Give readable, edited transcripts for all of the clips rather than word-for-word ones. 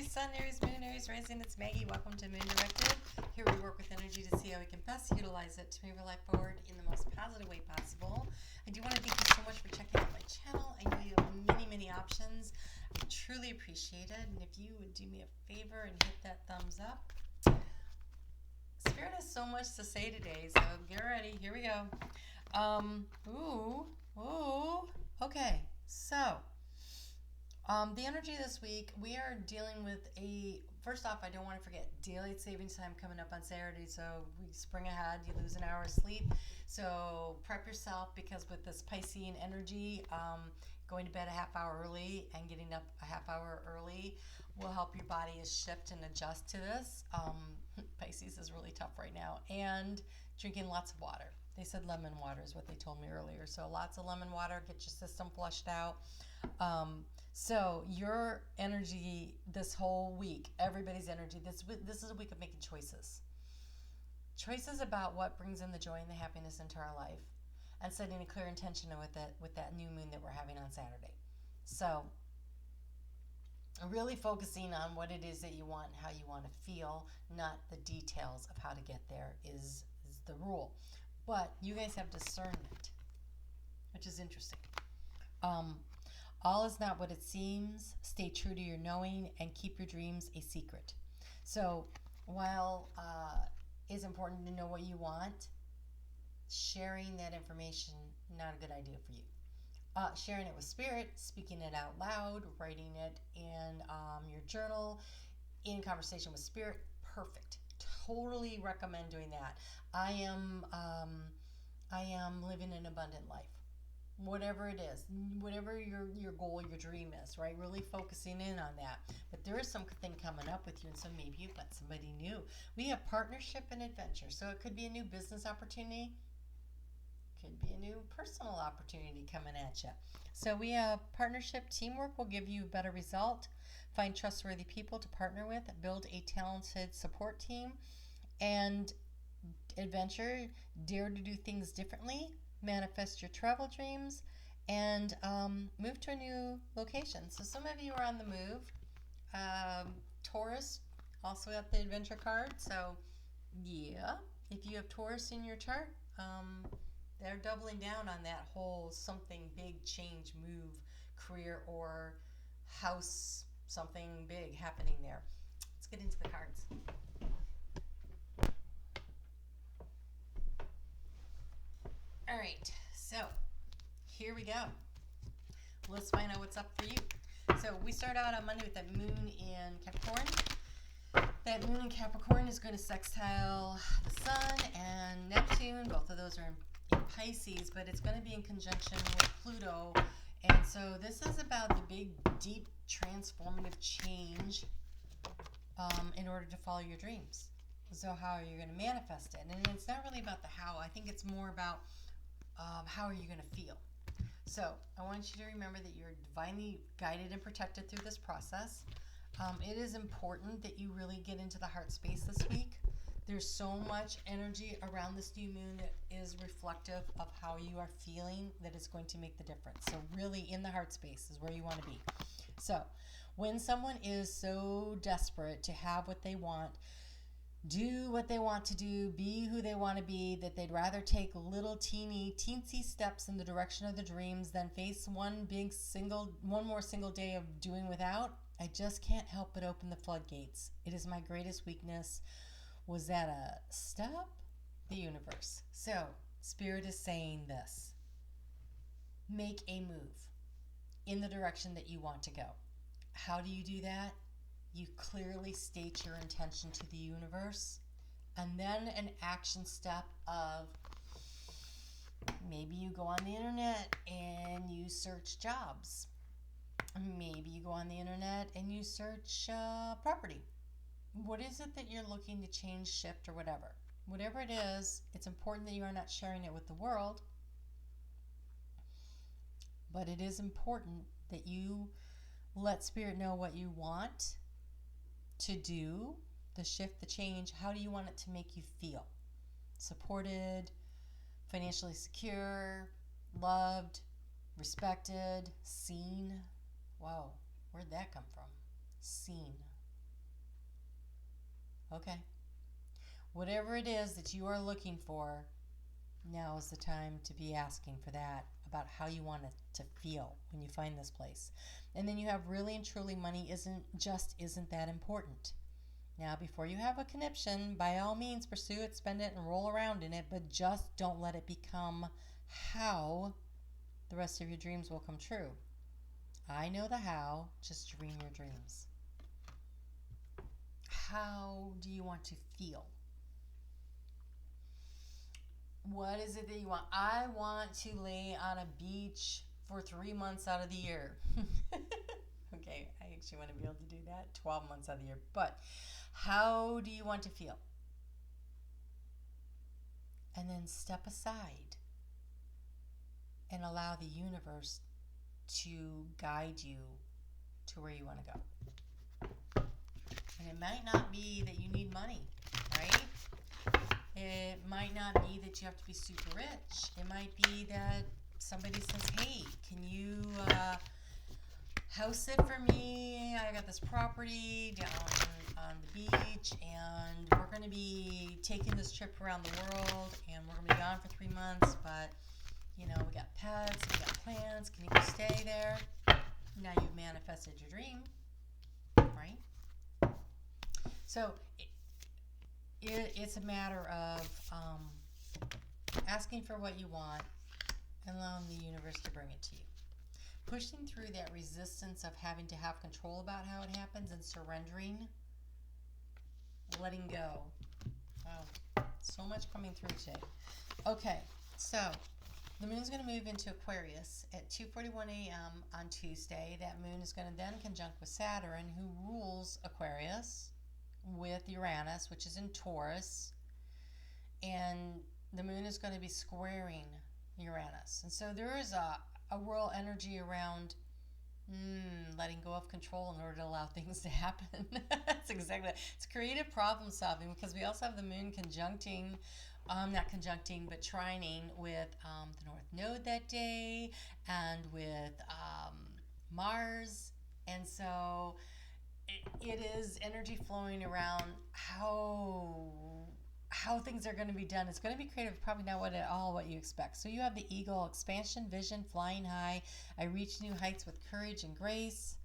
Aries Sun, Aries Moon, Aries Rising. It's Maggie. Welcome to Moon Directed. Here we work with energy to see how we can best utilize it to move your life forward in the most positive way possible. I do want to thank you so much for checking out my channel. I know you have many options. I truly appreciate it. And if you would do me a favor and hit that thumbs up. Spirit has so much to say today, so get ready. Here we go. Okay. So, the energy this week, we are dealing with first off, I don't want to forget, daylight savings time coming up on Saturday, so we spring ahead, you lose an hour of sleep. So prep yourself, because with this Piscean energy, going to bed a half hour early and getting up a half hour early will help your body shift and adjust to this. Pisces is really tough right now. And drinking lots of water. They said lemon water is what they told me earlier. So lots of lemon water, get your system flushed out. So your energy this whole week, everybody's energy, this is a week of making choices. Choices about what brings in the joy and the happiness into our life, and setting a clear intention with that new moon that we're having on Saturday. So really focusing on what it is that you want and how you want to feel, not the details of how to get there is the rule. But you guys have discernment, which is interesting. All is not what it seems. Stay true to your knowing and keep your dreams a secret. So while it's important to know what you want, sharing that information, not a good idea for you. Sharing it with Spirit, speaking it out loud, writing it in your journal, in conversation with Spirit, perfect. Totally recommend doing that. I am living an abundant life. Whatever it is, whatever your goal, your dream is, right? Really focusing in on that. But there is something coming up with you, and so maybe you've got somebody new. We have partnership and adventure. So it could be a new business opportunity. Could be a new personal opportunity coming at you. So we have partnership, teamwork will give you a better result. Find trustworthy people to partner with. Build a talented support team. And adventure, dare to do things differently. Manifest your travel dreams, and move to a new location. So some of you are on the move. Taurus also got the adventure card. So yeah, if you have Taurus in your chart, they're doubling down on that whole something big, change, move, career, or house, something big happening there. Let's get into the cards. All right, so here we go. Let's find out what's up for you. So we start out on Monday with that moon in Capricorn. That moon in Capricorn is going to sextile the sun and Neptune. Both of those are in Pisces, but it's going to be in conjunction with Pluto. And so this is about the big, deep, transformative change in order to follow your dreams. So how are you going to manifest it? And it's not really about the how. I think it's more about how are you going to feel? So I want you to remember that you're divinely guided and protected through this process. It is important that you really get into the heart space this week. There's so much energy around this new moon that is reflective of how you are feeling, that is going to make the difference. So really in the heart space is where you want to be. So when someone is so desperate to have what they want, do what they want to do, be who they want to be, that they'd rather take little teensy steps in the direction of the dreams than face one more single day of doing without, I just can't help but open the floodgates. It is my greatest weakness. Was that a stop? The universe. So, Spirit is saying this. Make a move in the direction that you want to go. How do you do that? You clearly state your intention to the universe, and then an action step of maybe you go on the internet and you search jobs. Maybe you go on the internet and you search property. What is it that you're looking to change, shift, or whatever? Whatever it is, it's important that you are not sharing it with the world, but it is important that you let Spirit know what you want to do, the shift, the change. How do you want it to make you feel? Supported, financially secure, loved, respected, seen. Whoa, where'd that come from? Seen. Okay. Whatever it is that you are looking for, now is the time to be asking for that, about how you want it to feel when you find this place. And then you have really and truly money isn't that important. Now, before you have a conniption, by all means pursue it, spend it, and roll around in it, but just don't let it become how the rest of your dreams will come true. I know the how, just dream your dreams. How do you want to feel? What is it that you want? I want to lay on a beach for 3 months out of the year. Okay, I actually want to be able to do that 12 months out of the year. But how do you want to feel? And then step aside and allow the universe to guide you to where you want to go. And it might not be that you need money, right? It might not be that you have to be super rich. It might be that somebody says, hey, can you house it for me? I got this property down on the beach, and we're going to be taking this trip around the world, and we're going to be gone for 3 months, but, you know, we got pets, we got plans. Can you stay there? Now you've manifested your dream, right? So it's a matter of asking for what you want and allowing the universe to bring it to you. Pushing through that resistance of having to have control about how it happens and surrendering, letting go. Wow, so much coming through today. Okay, so the moon's going to move into Aquarius at 2:41 a.m. on Tuesday. That moon is going to then conjunct with Saturn, who rules Aquarius, with Uranus, which is in Taurus, and the moon is going to be squaring Uranus. And so there is a world energy around letting go of control in order to allow things to happen. That's exactly it. It's creative problem solving, because we also have the moon conjuncting, not conjuncting, but trining with the North Node that day, and with Mars. And so it is energy flowing around how things are going to be done. It's going to be creative, probably not what you expect. So you have the eagle, expansion, vision, flying high. I reach new heights with courage and grace.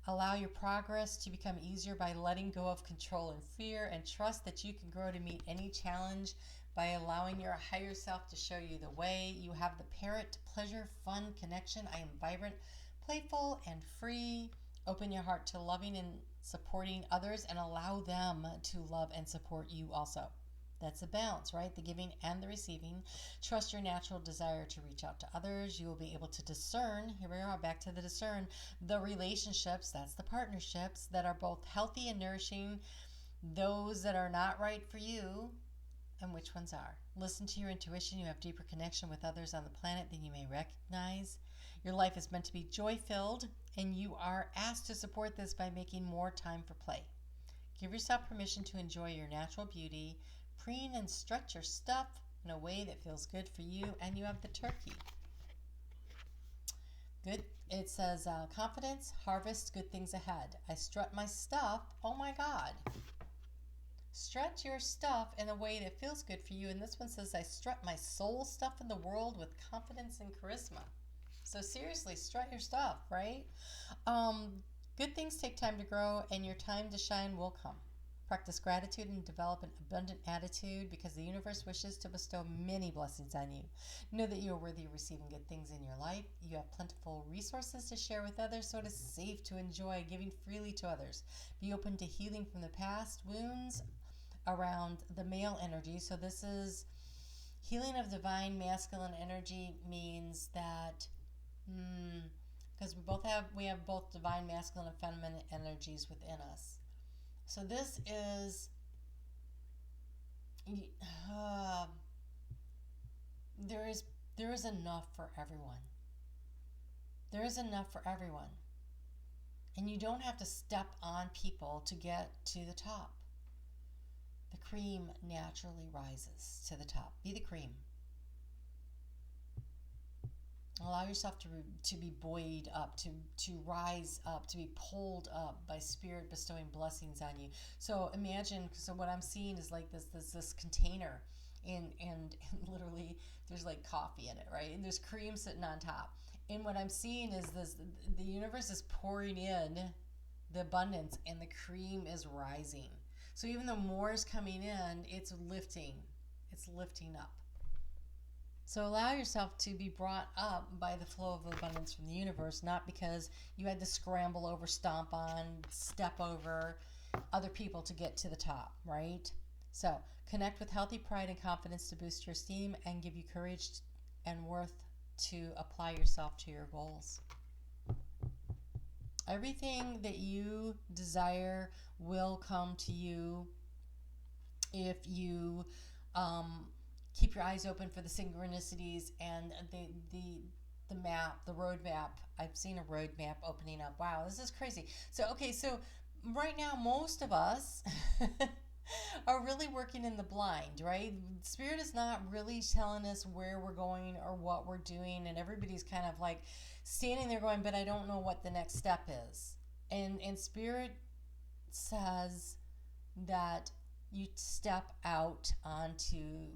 Allow your progress to become easier by letting go of control and fear, and trust that you can grow to meet any challenge by allowing your higher self to show you the way. You have the parrot, pleasure, fun, connection. I am vibrant, playful, and free. Open your heart to loving and supporting others, and allow them to love and support you also. That's a balance, right? The giving and the receiving. Trust your natural desire to reach out to others. You will be able to discern, here we are, back to the discern, the relationships, that's the partnerships, that are both healthy and nourishing, those that are not right for you, and which ones are. Listen to your intuition. You have deeper connection with others on the planet than you may recognize. Your life is meant to be joy-filled, and you are asked to support this by making more time for play. Give yourself permission to enjoy your natural beauty. Preen and stretch your stuff in a way that feels good for you. And you have the turkey. Good. It says, confidence, harvest, good things ahead. I strut my stuff. Oh my God. Strut your stuff in a way that feels good for you. And this one says, I strut my soul stuff in the world with confidence and charisma. So seriously, strut your stuff, right? Good things take time to grow, and your time to shine will come. Practice gratitude and develop an abundant attitude, because the universe wishes to bestow many blessings on you. Know that you are worthy of receiving good things in your life. You have plentiful resources to share with others, so it is safe to enjoy giving freely to others. Be open to healing from the past wounds around the male energy. So this is healing of divine masculine energy, means that because we have both divine masculine and feminine energies within us. So this is there is enough for everyone. There is enough for everyone. And you don't have to step on people to get to the top. The cream naturally rises to the top. Be the cream. Allow yourself to be buoyed up, to rise up, to be pulled up by Spirit bestowing blessings on you. So imagine, so what I'm seeing is like this container, and literally there's like coffee in it, right? And there's cream sitting on top. And what I'm seeing is this: the universe is pouring in the abundance, and the cream is rising. So even though more is coming in, it's lifting up. So allow yourself to be brought up by the flow of abundance from the universe, not because you had to scramble over, stomp on, step over other people to get to the top, right? So connect with healthy pride and confidence to boost your esteem and give you courage and worth to apply yourself to your goals. Everything that you desire will come to you if you keep your eyes open for the synchronicities and the map, the road map. I've seen a road map opening up. Wow, this is crazy. So right now most of us are really working in the blind, right? Spirit is not really telling us where we're going or what we're doing, and everybody's kind of like standing there going, but I don't know what the next step is. And Spirit says that you step out onto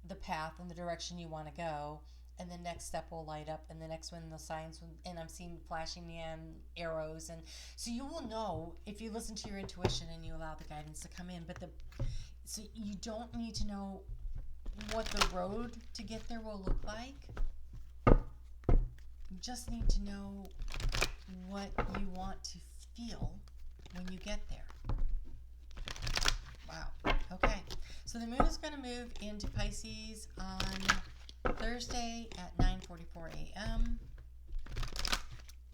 the path and the direction you want to go, and the next step will light up, and the next one the signs will, and I'm seeing flashing arrows, and so you will know if you listen to your intuition and you allow the guidance to come in. So you don't need to know what the road to get there will look like. You just need to know what you want to feel when you get there. Wow. Okay. So the moon is going to move into Pisces on Thursday at 9:44 a.m.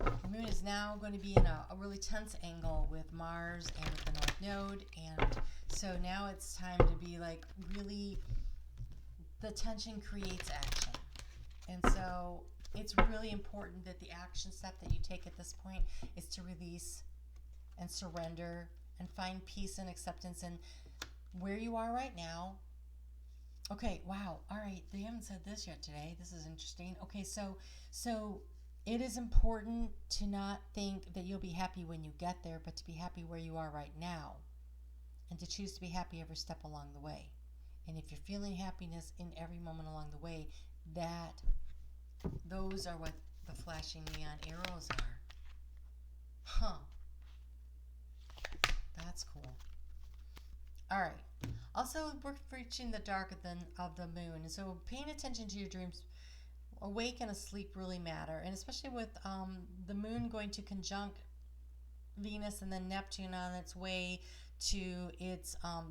The moon is now going to be in a really tense angle with Mars and with the North Node. And so now it's time to be like really, the tension creates action. And so it's really important that the action step that you take at this point is to release and surrender and find peace and acceptance in where you are right now. Okay, wow. All right, they haven't said this yet today. This is interesting. Okay, so it is important to not think that you'll be happy when you get there, but to be happy where you are right now, and to choose to be happy every step along the way. And if you're feeling happiness in every moment along the way, those are what the flashing neon arrows are. Huh. That's cool. All right. Also, we're reaching the dark of the moon, and so paying attention to your dreams, awake and asleep, really matter, and especially with the moon going to conjunct Venus and then Neptune on its way to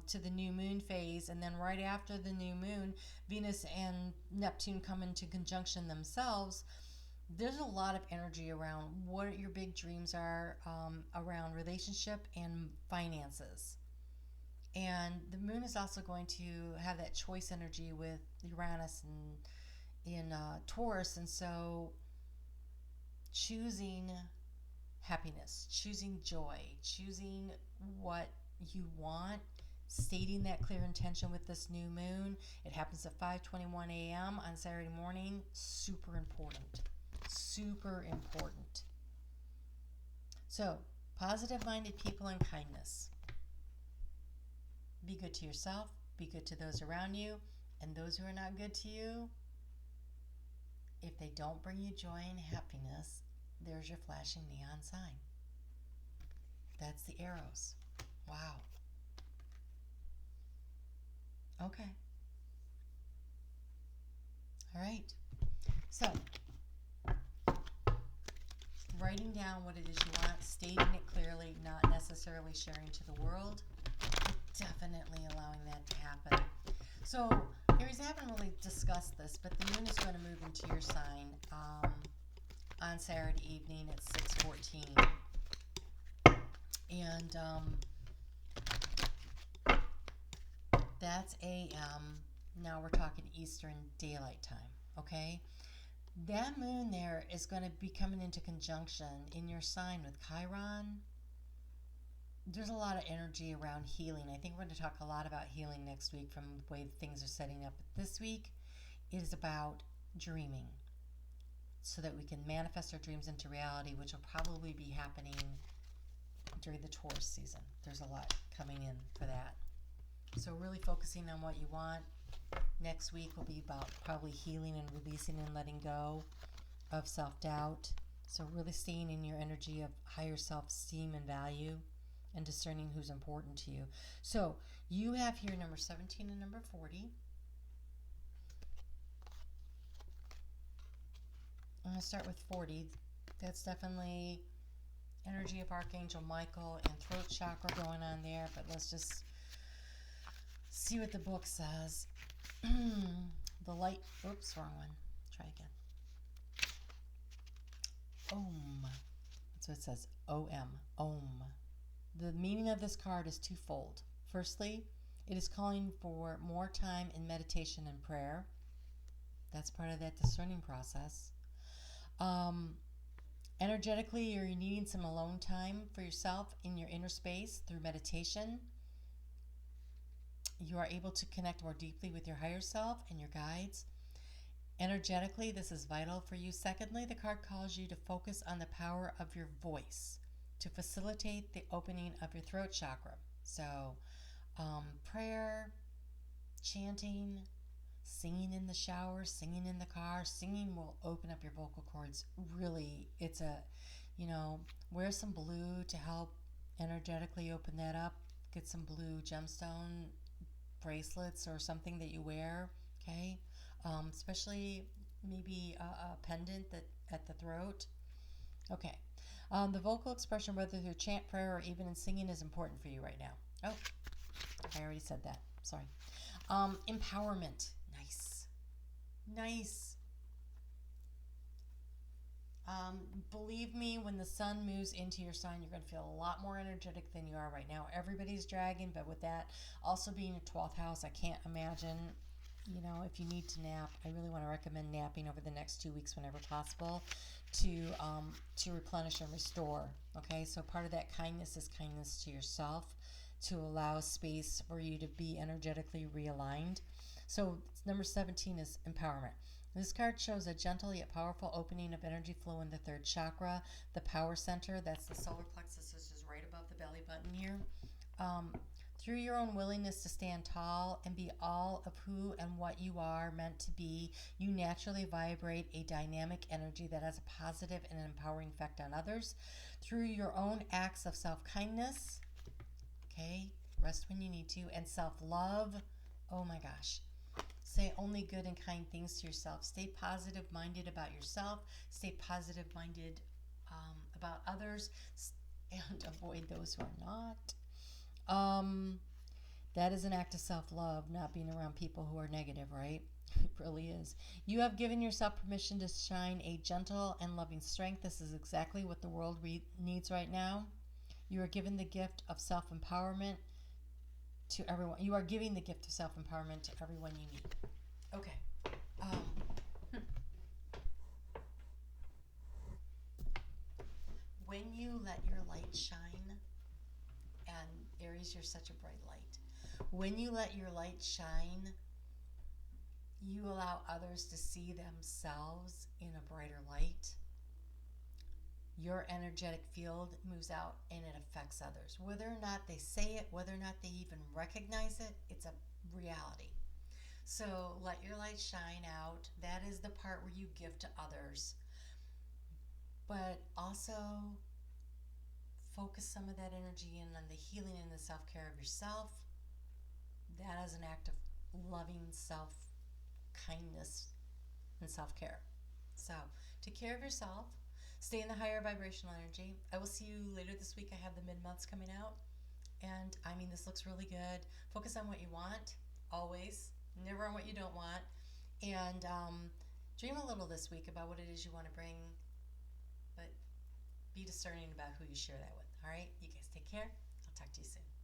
to the new moon phase, and then right after the new moon, Venus and Neptune come into conjunction themselves. There's a lot of energy around what your big dreams are around relationship and finances. And the moon is also going to have that choice energy with Uranus and in Taurus, and so choosing happiness, choosing joy, choosing what you want, stating that clear intention with this new moon. It happens at 5:21 a.m. on Saturday morning. Super important. Super important. So, positive-minded people and kindness. Be good to yourself, be good to those around you, and those who are not good to you, if they don't bring you joy and happiness, there's your flashing neon sign. That's the arrows. Wow. Okay. All right. So, writing down what it is you want, stating it clearly, not necessarily sharing to the world, definitely allowing that to happen. So, Aries, I haven't really discussed this, but the moon is going to move into your sign on Saturday evening at 6:14. And that's AM. Now we're talking Eastern Daylight Time, okay? That moon there is going to be coming into conjunction in your sign with Chiron. There's a lot of energy around healing. I think we're going to talk a lot about healing next week from the way things are setting up. But this week, it is about dreaming. so that we can manifest our dreams into reality, which will probably be happening during the Taurus season. There's a lot coming in for that. So really focusing on what you want. Next week will be about probably healing and releasing and letting go of self-doubt. So really staying in your energy of higher self-esteem and value and discerning who's important to you. So you have here number 17 and number 40. I'm going to start with 40. That's definitely energy of Archangel Michael and throat chakra going on there, but let's just see what the book says. The light, oops, wrong one. Try again. Om. That's what it says. O-M. Om. The meaning of this card is twofold. Firstly, it is calling for more time in meditation and prayer. That's part of that discerning process. Energetically, you're needing some alone time for yourself in your inner space through meditation. You are able to connect more deeply with your higher self and your guides. Energetically, this is vital for you. Secondly, the card calls you to focus on the power of your voice to facilitate the opening of your throat chakra. So, prayer, chanting, singing in the shower, singing in the car, singing will open up your vocal cords. Really, it's a, wear some blue to help energetically open that up. Get some blue gemstone bracelets or something that you wear, okay? Especially maybe a pendant at the throat. Okay. The vocal expression, whether through chant, prayer, or even in singing, is important for you right now. Oh, I already said that. Sorry. Empowerment. Nice. Nice. Believe me, when the sun moves into your sign, you're going to feel a lot more energetic than you are right now. Everybody's dragging, but with that also being a 12th house, I can't imagine, if you need to nap, I really want to recommend napping over the next 2 weeks whenever possible to replenish and restore. Okay, so part of that kindness is kindness to yourself, to allow space for you to be energetically realigned. So number 17 is empowerment. This card shows a gentle yet powerful opening of energy flow in the third chakra, the power center. That's the solar plexus, which is right above the belly button here. Through your own willingness to stand tall and be all of who and what you are meant to be, you naturally vibrate a dynamic energy that has a positive and empowering effect on others. Through your own acts of self-kindness, okay, rest when you need to, and self-love, oh my gosh. Say only good and kind things to yourself. Stay positive-minded about yourself. Stay positive-minded about others, and avoid those who are not. That is an act of self-love, not being around people who are negative, right? It really is. You have given yourself permission to shine a gentle and loving strength. This is exactly what the world needs right now. You are given the gift of self-empowerment to everyone. You are giving the gift of self-empowerment to everyone you meet. Okay. When you let your light shine, and Aries, you're such a bright light. When you let your light shine, you allow others to see themselves in a brighter light. Your energetic field moves out and it affects others. Whether or not they say it, whether or not they even recognize it, it's a reality. So let your light shine out. That is the part where you give to others. But also focus some of that energy in on the healing and the self-care of yourself. That is an act of loving self-kindness and self-care. So take care of yourself. Stay in the higher vibrational energy. I will see you later this week. I have the mid-months coming out. And I mean, this looks really good. Focus on what you want, always. Never on what you don't want. And dream a little this week about what it is you want to bring. But be discerning about who you share that with. All right? You guys take care. I'll talk to you soon.